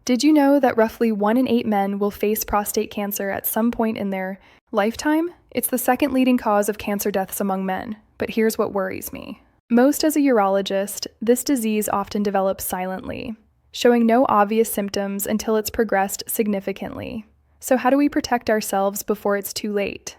Did you know that roughly 1 in 8 men will face prostate cancer at some point in their lifetime? It's the second leading cause of cancer deaths among men, but here's what worries me. Most as a urologist, this disease often develops silently, showing no obvious symptoms until it's progressed significantly. So how do we protect ourselves before it's too late?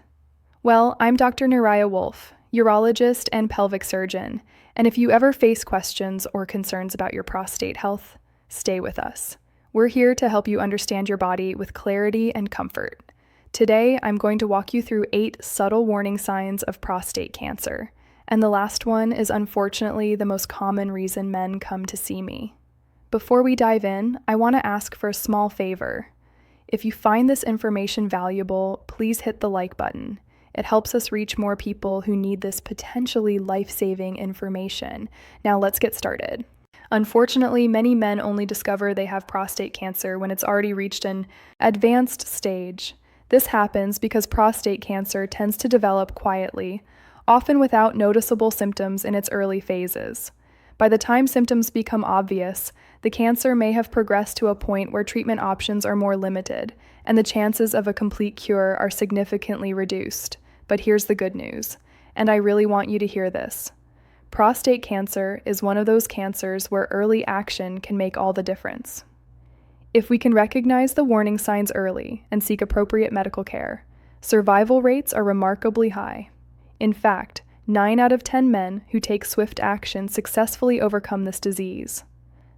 Well, I'm Dr. Naraya Wolf, urologist and pelvic surgeon, and if you ever face questions or concerns about your prostate health, stay with us. We're here to help you understand your body with clarity and comfort. Today, I'm going to walk you through 8 subtle warning signs of prostate cancer, and the last one is unfortunately the most common reason men come to see me. Before we dive in, I want to ask for a small favor. If you find this information valuable, please hit the like button. It helps us reach more people who need this potentially life-saving information. Now let's get started. Unfortunately, many men only discover they have prostate cancer when it's already reached an advanced stage. This happens because prostate cancer tends to develop quietly, often without noticeable symptoms in its early phases. By the time symptoms become obvious, the cancer may have progressed to a point where treatment options are more limited, and the chances of a complete cure are significantly reduced. But here's the good news, and I really want you to hear this. Prostate cancer is one of those cancers where early action can make all the difference. If we can recognize the warning signs early and seek appropriate medical care, survival rates are remarkably high. In fact, 9 out of 10 men who take swift action successfully overcome this disease.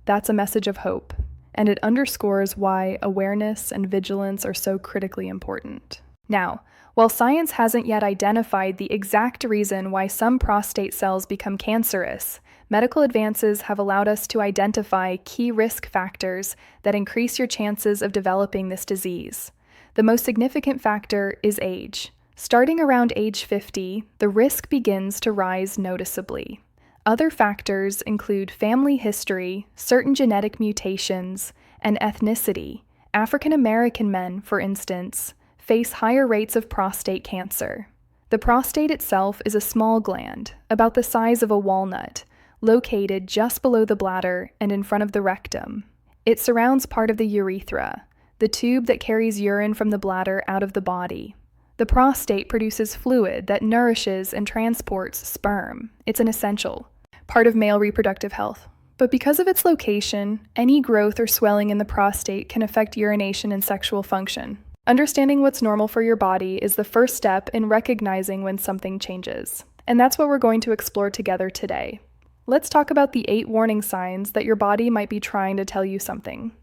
That's a message of hope, and it underscores why awareness and vigilance are so critically important. Now, while science hasn't yet identified the exact reason why some prostate cells become cancerous, medical advances have allowed us to identify key risk factors that increase your chances of developing this disease. The most significant factor is age. Starting around age 50, the risk begins to rise noticeably. Other factors include family history, certain genetic mutations, and ethnicity. African American men, for instance, face higher rates of prostate cancer. The prostate itself is a small gland, about the size of a walnut, located just below the bladder and in front of the rectum. It surrounds part of the urethra, the tube that carries urine from the bladder out of the body. The prostate produces fluid that nourishes and transports sperm. It's an essential part of male reproductive health. But because of its location, any growth or swelling in the prostate can affect urination and sexual function. Understanding what's normal for your body is the first step in recognizing when something changes. And that's what we're going to explore together today. Let's talk about the 8 warning signs that your body might be trying to tell you something.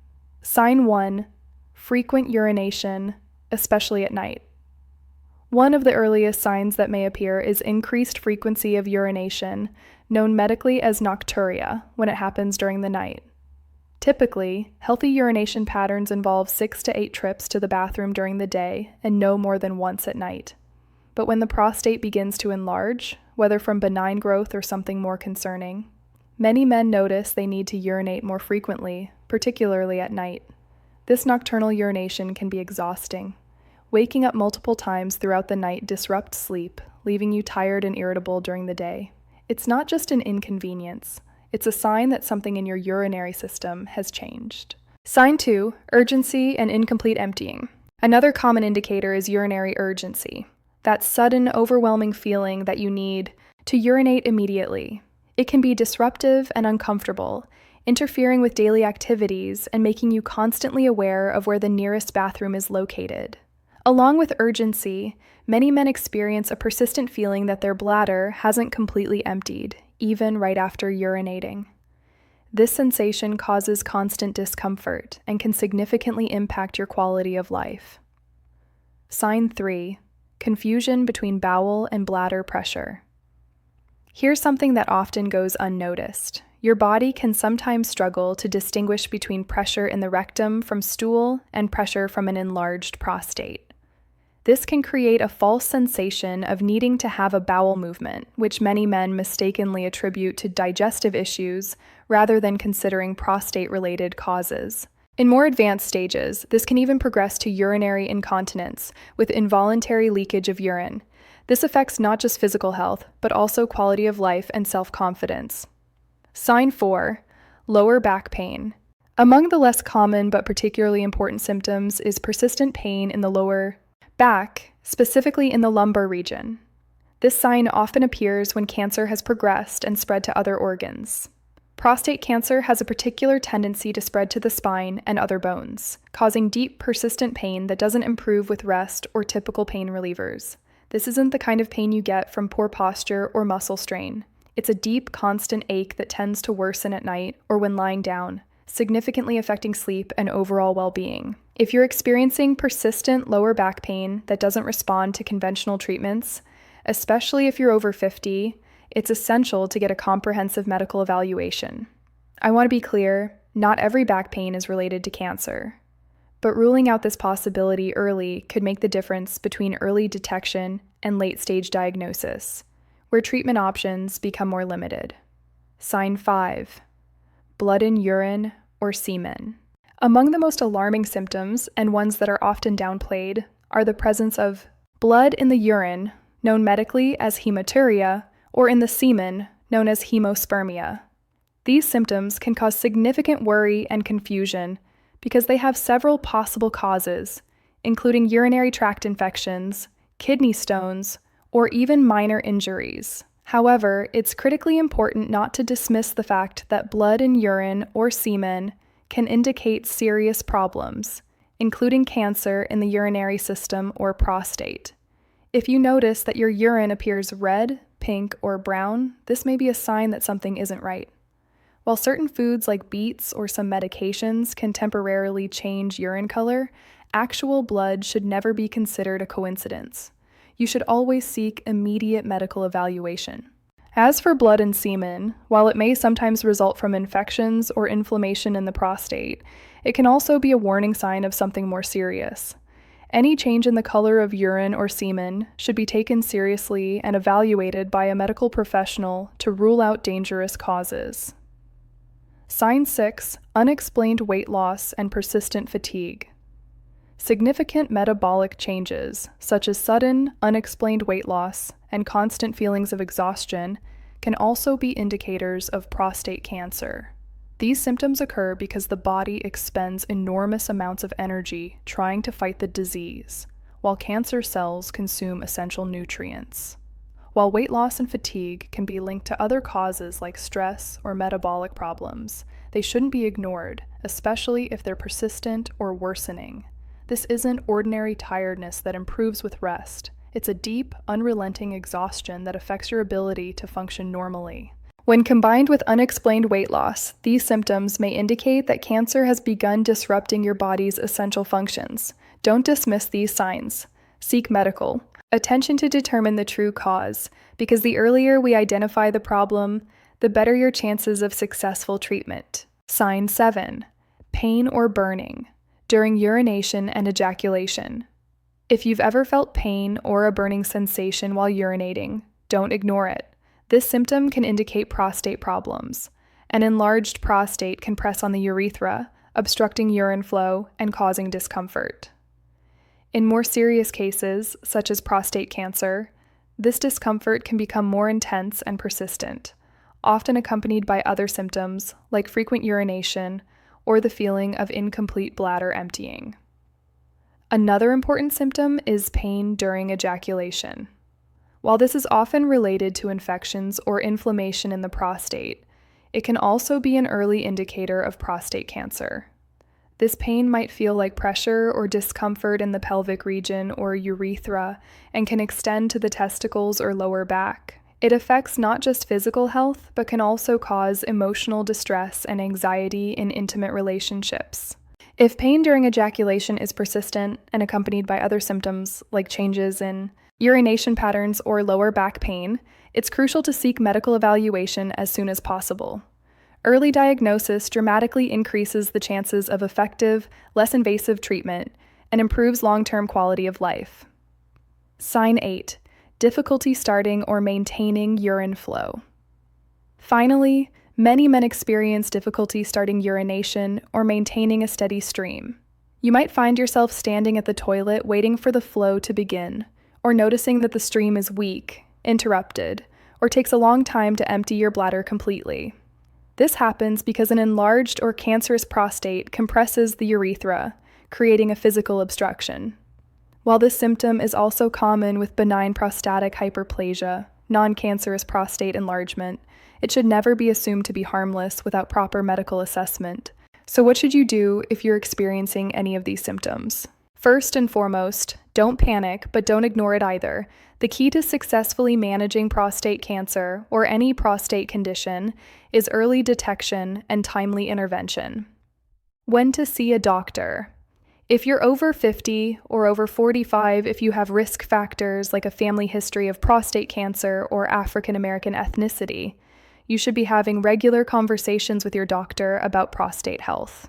Sign 1, frequent urination, especially at night. One of the earliest signs that may appear is increased frequency of urination, known medically as nocturia, when it happens during the night. Typically, healthy urination patterns involve 6 to 8 trips to the bathroom during the day and no more than once at night. But when the prostate begins to enlarge, whether from benign growth or something more concerning, many men notice they need to urinate more frequently, particularly at night. This nocturnal urination can be exhausting. Waking up multiple times throughout the night disrupts sleep, leaving you tired and irritable during the day. It's not just an inconvenience. It's a sign that something in your urinary system has changed. Sign 2, urgency and incomplete emptying. Another common indicator is urinary urgency, that sudden, overwhelming feeling that you need to urinate immediately. It can be disruptive and uncomfortable, interfering with daily activities and making you constantly aware of where the nearest bathroom is located. Along with urgency, many men experience a persistent feeling that their bladder hasn't completely emptied, even right after urinating. This sensation causes constant discomfort and can significantly impact your quality of life. Sign 3, confusion between bowel and bladder pressure. Here's something that often goes unnoticed. Your body can sometimes struggle to distinguish between pressure in the rectum from stool and pressure from an enlarged prostate. This can create a false sensation of needing to have a bowel movement, which many men mistakenly attribute to digestive issues rather than considering prostate-related causes. In more advanced stages, this can even progress to urinary incontinence, with involuntary leakage of urine. This affects not just physical health, but also quality of life and self-confidence. Sign 4, lower back pain. Among the less common but particularly important symptoms is persistent pain in the lower back, specifically in the lumbar region. This sign often appears when cancer has progressed and spread to other organs. Prostate cancer has a particular tendency to spread to the spine and other bones, causing deep, persistent pain that doesn't improve with rest or typical pain relievers. This isn't the kind of pain you get from poor posture or muscle strain. It's a deep, constant ache that tends to worsen at night or when lying down, significantly affecting sleep and overall well-being. If you're experiencing persistent lower back pain that doesn't respond to conventional treatments, especially if you're over 50, it's essential to get a comprehensive medical evaluation. I want to be clear, not every back pain is related to cancer, but ruling out this possibility early could make the difference between early detection and late-stage diagnosis, where treatment options become more limited. Sign 5. Blood in urine or semen. Among the most alarming symptoms, and ones that are often downplayed, are the presence of blood in the urine, known medically as hematuria, or in the semen, known as hemospermia. These symptoms can cause significant worry and confusion because they have several possible causes, including urinary tract infections, kidney stones, or even minor injuries. However, it's critically important not to dismiss the fact that blood in urine or semen can indicate serious problems, including cancer in the urinary system or prostate. If you notice that your urine appears red, pink, or brown, this may be a sign that something isn't right. While certain foods like beets or some medications can temporarily change urine color, actual blood should never be considered a coincidence. You should always seek immediate medical evaluation. As for blood and semen, while it may sometimes result from infections or inflammation in the prostate, it can also be a warning sign of something more serious. Any change in the color of urine or semen should be taken seriously and evaluated by a medical professional to rule out dangerous causes. Sign 6. Unexplained weight loss and persistent fatigue. Significant metabolic changes, such as sudden, unexplained weight loss and constant feelings of exhaustion, can also be indicators of prostate cancer. These symptoms occur because the body expends enormous amounts of energy trying to fight the disease, while cancer cells consume essential nutrients. While weight loss and fatigue can be linked to other causes like stress or metabolic problems, they shouldn't be ignored, especially if they're persistent or worsening. This isn't ordinary tiredness that improves with rest. It's a deep, unrelenting exhaustion that affects your ability to function normally. When combined with unexplained weight loss, these symptoms may indicate that cancer has begun disrupting your body's essential functions. Don't dismiss these signs. Seek medical attention to determine the true cause, because the earlier we identify the problem, the better your chances of successful treatment. Sign 7. Pain or burning during urination and ejaculation. If you've ever felt pain or a burning sensation while urinating, don't ignore it. This symptom can indicate prostate problems. An enlarged prostate can press on the urethra, obstructing urine flow and causing discomfort. In more serious cases, such as prostate cancer, this discomfort can become more intense and persistent, often accompanied by other symptoms like frequent urination or the feeling of incomplete bladder emptying. Another important symptom is pain during ejaculation. While this is often related to infections or inflammation in the prostate, it can also be an early indicator of prostate cancer. This pain might feel like pressure or discomfort in the pelvic region or urethra and can extend to the testicles or lower back. It affects not just physical health, but can also cause emotional distress and anxiety in intimate relationships. If pain during ejaculation is persistent and accompanied by other symptoms like changes in urination patterns or lower back pain, it's crucial to seek medical evaluation as soon as possible. Early diagnosis dramatically increases the chances of effective, less invasive treatment and improves long-term quality of life. Sign 8. Difficulty starting or maintaining urine flow. Finally, many men experience difficulty starting urination or maintaining a steady stream. You might find yourself standing at the toilet waiting for the flow to begin, or noticing that the stream is weak, interrupted, or takes a long time to empty your bladder completely. This happens because an enlarged or cancerous prostate compresses the urethra, creating a physical obstruction. While this symptom is also common with benign prostatic hyperplasia, non-cancerous prostate enlargement, it should never be assumed to be harmless without proper medical assessment. So what should you do if you're experiencing any of these symptoms? First and foremost, don't panic, but don't ignore it either. The key to successfully managing prostate cancer, or any prostate condition, is early detection and timely intervention. When to see a doctor. If you're over 50 or over 45, if you have risk factors like a family history of prostate cancer or African American ethnicity, you should be having regular conversations with your doctor about prostate health.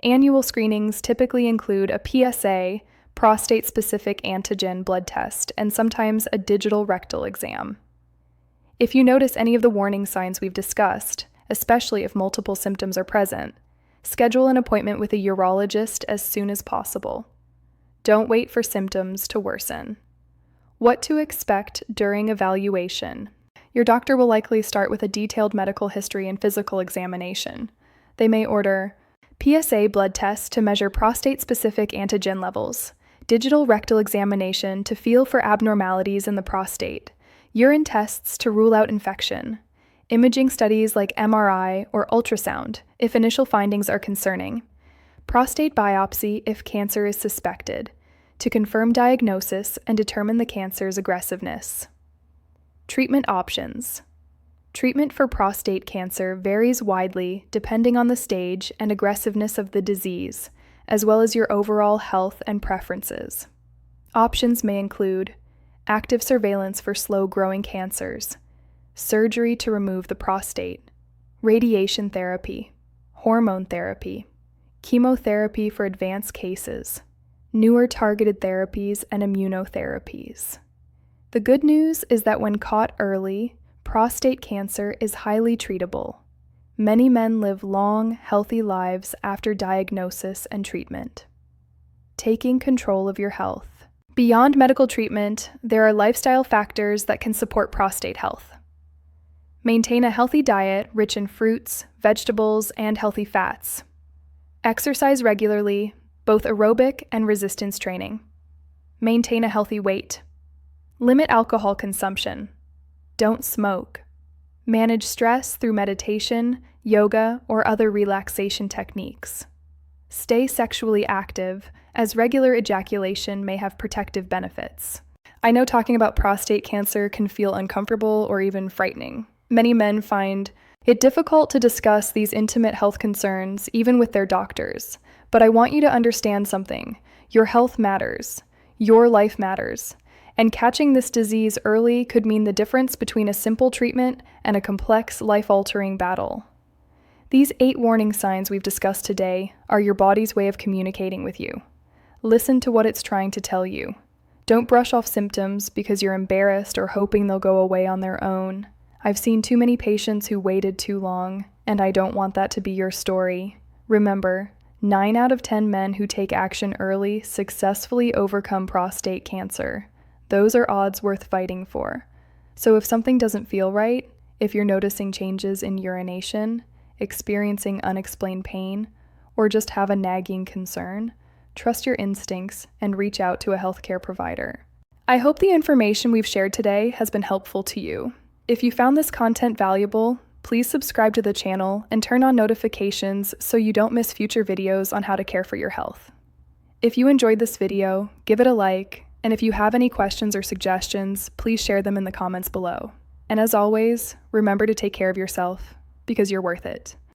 Annual screenings typically include a PSA, prostate-specific antigen blood test, and sometimes a digital rectal exam. If you notice any of the warning signs we've discussed, especially if multiple symptoms are present, schedule an appointment with a urologist as soon as possible. Don't wait for symptoms to worsen. What to expect during evaluation. Your doctor will likely start with a detailed medical history and physical examination. They may order PSA blood tests to measure prostate-specific antigen levels, digital rectal examination to feel for abnormalities in the prostate, urine tests to rule out infection, imaging studies like MRI or ultrasound if initial findings are concerning, prostate biopsy if cancer is suspected, to confirm diagnosis and determine the cancer's aggressiveness. Treatment options. Treatment for prostate cancer varies widely depending on the stage and aggressiveness of the disease, as well as your overall health and preferences. Options may include active surveillance for slow-growing cancers, surgery to remove the prostate, radiation therapy, hormone therapy, chemotherapy for advanced cases, newer targeted therapies, and immunotherapies. The good news is that when caught early, prostate cancer is highly treatable. Many men live long, healthy lives after diagnosis and treatment. Taking control of your health. Beyond medical treatment, there are lifestyle factors that can support prostate health. Maintain a healthy diet rich in fruits, vegetables, and healthy fats. Exercise regularly, both aerobic and resistance training. Maintain a healthy weight. Limit alcohol consumption. Don't smoke. Manage stress through meditation, yoga, or other relaxation techniques. Stay sexually active, as regular ejaculation may have protective benefits. I know talking about prostate cancer can feel uncomfortable or even frightening. Many men find it difficult to discuss these intimate health concerns even with their doctors. But I want you to understand something. Your health matters. Your life matters. And catching this disease early could mean the difference between a simple treatment and a complex, life-altering battle. These 8 warning signs we've discussed today are your body's way of communicating with you. Listen to what it's trying to tell you. Don't brush off symptoms because you're embarrassed or hoping they'll go away on their own. I've seen too many patients who waited too long, and I don't want that to be your story. Remember, 9 out of 10 men who take action early successfully overcome prostate cancer. Those are odds worth fighting for. So if something doesn't feel right, if you're noticing changes in urination, experiencing unexplained pain, or just have a nagging concern, trust your instincts and reach out to a healthcare provider. I hope the information we've shared today has been helpful to you. If you found this content valuable, please subscribe to the channel and turn on notifications so you don't miss future videos on how to care for your health. If you enjoyed this video, give it a like, and if you have any questions or suggestions, please share them in the comments below. And as always, remember to take care of yourself, because you're worth it.